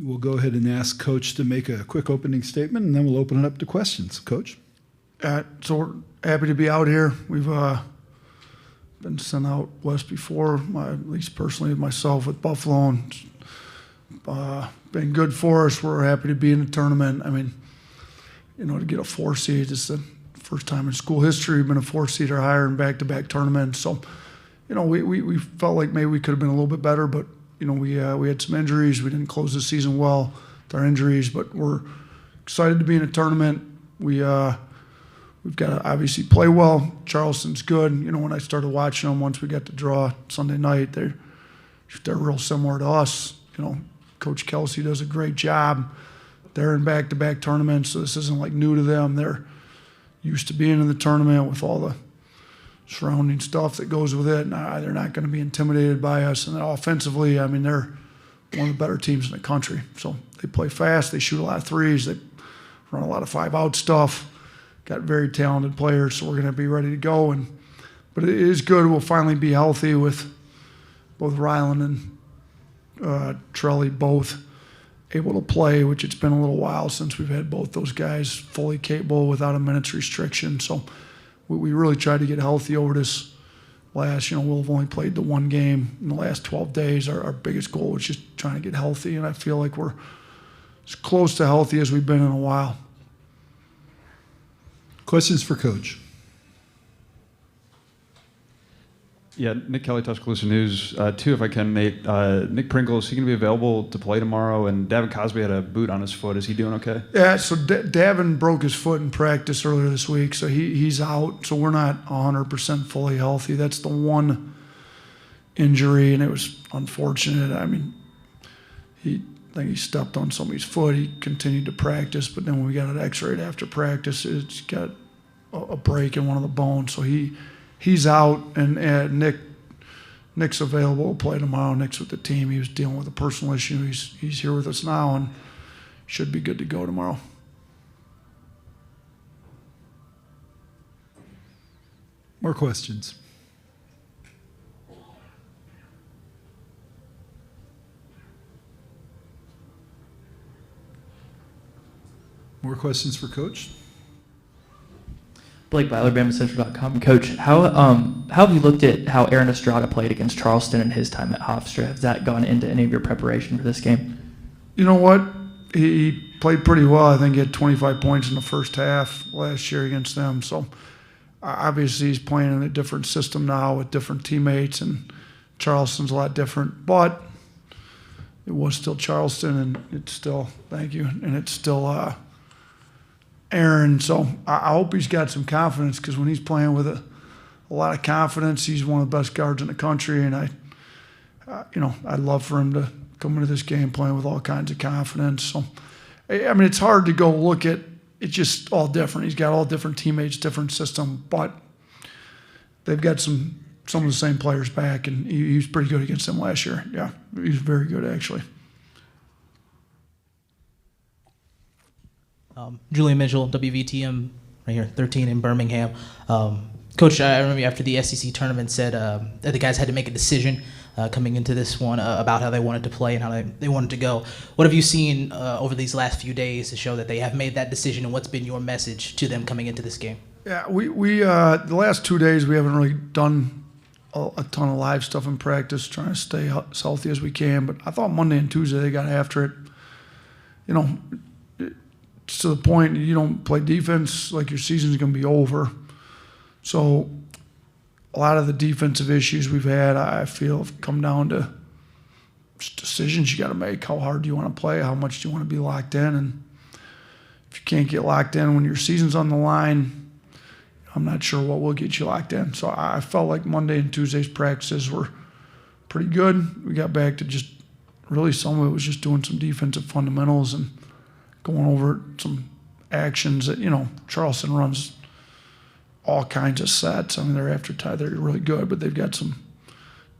We'll go ahead and ask Coach to make a quick opening statement, and then we'll open it up to questions. Coach? So we're happy to be out here. We've been sent out west before, at least personally myself with Buffalo, and been good for us. We're happy to be in the tournament. I mean, to get a 4 seed, it's the first time in school history we've been a 4 seed or higher in back-to-back tournaments. So, we felt like maybe we could have been a little bit better, but we had some injuries. We didn't close the season well with our injuries, but we're excited to be in a tournament. We've got to obviously play well. Charleston's good. When I started watching them, once we got the draw Sunday night, they're real similar to us. Coach Kelsey does a great job. They're in back-to-back tournaments, so this isn't like new to them. They're used to being in the tournament with all the surrounding stuff that goes with it. They're not going to be intimidated by us. And then offensively, I mean, they're one of the better teams in the country. So they play fast. They shoot a lot of threes. They run a lot of 5-out stuff. Got very talented players, so we're going to be ready to go. But it is good. We'll finally be healthy with both Ryland and Trelly both able to play, which it's been a little while since we've had both those guys fully capable without a minutes restriction. So we really tried to get healthy over this last, we'll have only played the 1 game in the last 12 days. Our biggest goal was just trying to get healthy, and I feel like we're as close to healthy as we've been in a while. Questions for Coach? Yeah, Nick Kelly, Tuscaloosa News. 2, if I can, Nate. Nick Pringle, is he going to be available to play tomorrow? And Davin Cosby had a boot on his foot. Is he doing okay? Yeah, so Davin broke his foot in practice earlier this week, so he's out. So we're not 100% fully healthy. That's the one injury, and it was unfortunate. I mean, I think he stepped on somebody's foot. He continued to practice, but then when we got it x-rayed after practice, it's got a break in one of the bones. So he's out, and Nick's available to play tomorrow. Nick's with the team. He was dealing with a personal issue. He's here with us now and should be good to go tomorrow. More questions? More questions for Coach? Blake Byler, BamaCentral.com. Coach, how have you looked at how Aaron Estrada played against Charleston in his time at Hofstra? Has that gone into any of your preparation for this game? You know what? He played pretty well. I think he had 25 points in the first half last year against them. So obviously he's playing in a different system now with different teammates, and Charleston's a lot different. But it was still Charleston, and it's still, thank you, and it's still Aaron. So I hope he's got some confidence, because when he's playing with a lot of confidence, he's one of the best guards in the country, and I'd love for him to come into this game playing with all kinds of confidence. So, I mean, it's hard to go look at. It's just all different. He's got all different teammates, different system, but they've got some of the same players back, and he was pretty good against them last year. Yeah, he was very good, actually. Julian Mitchell, WVTM, right here, 13 in Birmingham. Coach, I remember after the SEC tournament said that the guys had to make a decision coming into this one about how they wanted to play and how they wanted to go. What have you seen over these last few days to show that they have made that decision, and what's been your message to them coming into this game? Yeah, we the last 2 days we haven't really done a ton of live stuff in practice, trying to stay as healthy as we can. But I thought Monday and Tuesday they got after it. It's to the point you don't play defense, like your season's going to be over. So a lot of the defensive issues we've had, I feel, have come down to just decisions you got to make. How hard do you want to play? How much do you want to be locked in? And if you can't get locked in when your season's on the line, I'm not sure what will get you locked in. So I felt like Monday and Tuesday's practices were pretty good. We got back to just really some of it was just doing some defensive fundamentals and going over some actions that, Charleston runs all kinds of sets. I mean, they're really good, but they've got some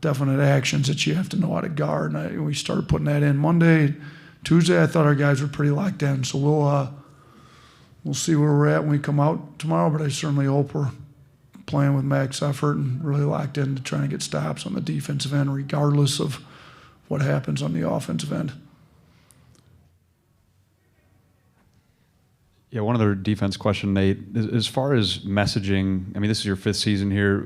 definite actions that you have to know how to guard. And we started putting that in Monday. Tuesday, I thought our guys were pretty locked in. So we'll see where we're at when we come out tomorrow, but I certainly hope we're playing with max effort and really locked in to trying to get stops on the defensive end, regardless of what happens on the offensive end. Yeah, one other defense question, Nate. As far as messaging, I mean, this is your 5th season here.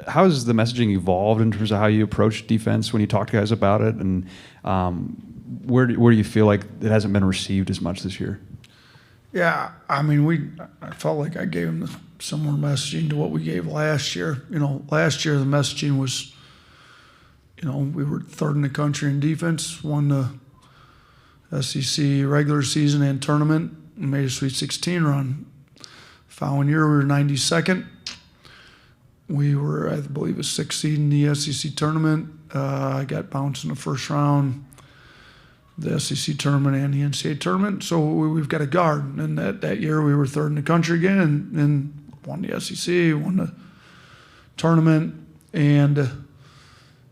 How has the messaging evolved in terms of how you approach defense when you talk to guys about it? And where do you feel like it hasn't been received as much this year? Yeah, I mean, I felt like I gave them similar messaging to what we gave last year. Last year the messaging was, we were 3rd in the country in defense, won the SEC regular season and tournament, and made a Sweet 16 run. Following year, we were 92nd. We were, I believe, a 6th seed in the SEC tournament. I got bounced in the first round, the SEC tournament and the NCAA tournament. So we've got a guard. And that year, we were 3rd in the country again and won the SEC, won the tournament, and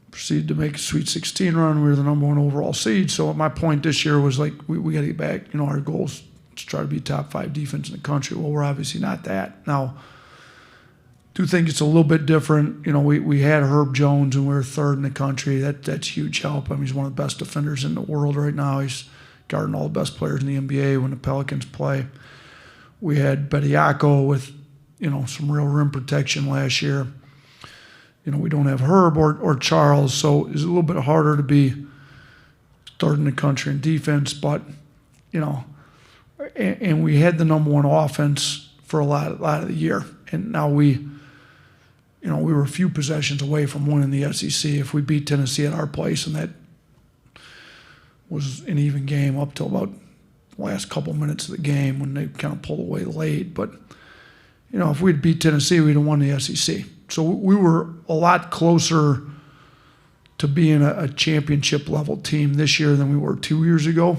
proceeded to make a Sweet 16 run. We were the number 1 overall seed. So my point this year was like, we got to get back. Our goals to try to be top 5 defense in the country. Well, we're obviously not that. Now, do think it's a little bit different. We had Herb Jones and we were 3rd in the country. That's huge help. I mean, he's one of the best defenders in the world right now. He's guarding all the best players in the NBA when the Pelicans play. We had Bediako with, some real rim protection last year. We don't have Herb or Charles, so it's a little bit harder to be 3rd in the country in defense, but, and we had the number 1 offense for a lot of the year. And now we were a few possessions away from winning the SEC. If we beat Tennessee at our place, and that was an even game up till about the last couple minutes of the game when they kind of pulled away late. But, if we'd beat Tennessee, we'd have won the SEC. So we were a lot closer to being a championship level team this year than we were 2 years ago.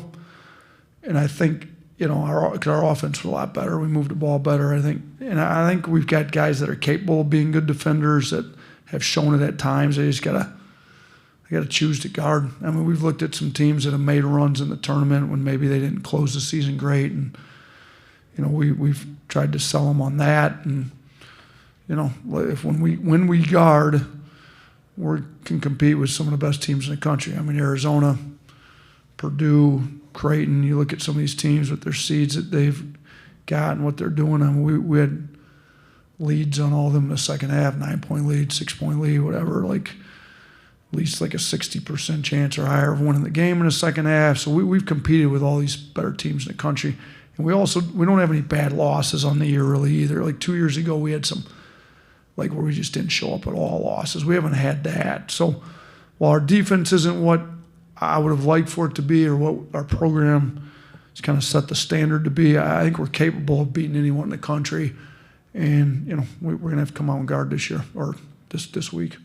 And I think, our offense was a lot better. We moved the ball better, I think. And I think we've got guys that are capable of being good defenders that have shown it at times. They just got to choose to guard. I mean, we've looked at some teams that have made runs in the tournament when maybe they didn't close the season great. And, we've tried to sell them on that. And, when we guard, we can compete with some of the best teams in the country. I mean, Arizona, Purdue, Creighton, you look at some of these teams with their seeds that they've got and what they're doing. I mean, we had leads on all of them in the second half, 9-point lead, 6-point lead, whatever, like at least like a 60% chance or higher of winning the game in the second half. So we've competed with all these better teams in the country. And we don't have any bad losses on the year really either. Like 2 years ago, we had some where we just didn't show up at all losses. We haven't had that. So while our defense isn't what I would have liked for it to be or what our program has kind of set the standard to be, I think we're capable of beating anyone in the country. And, we're going to have to come out and guard this year or this week.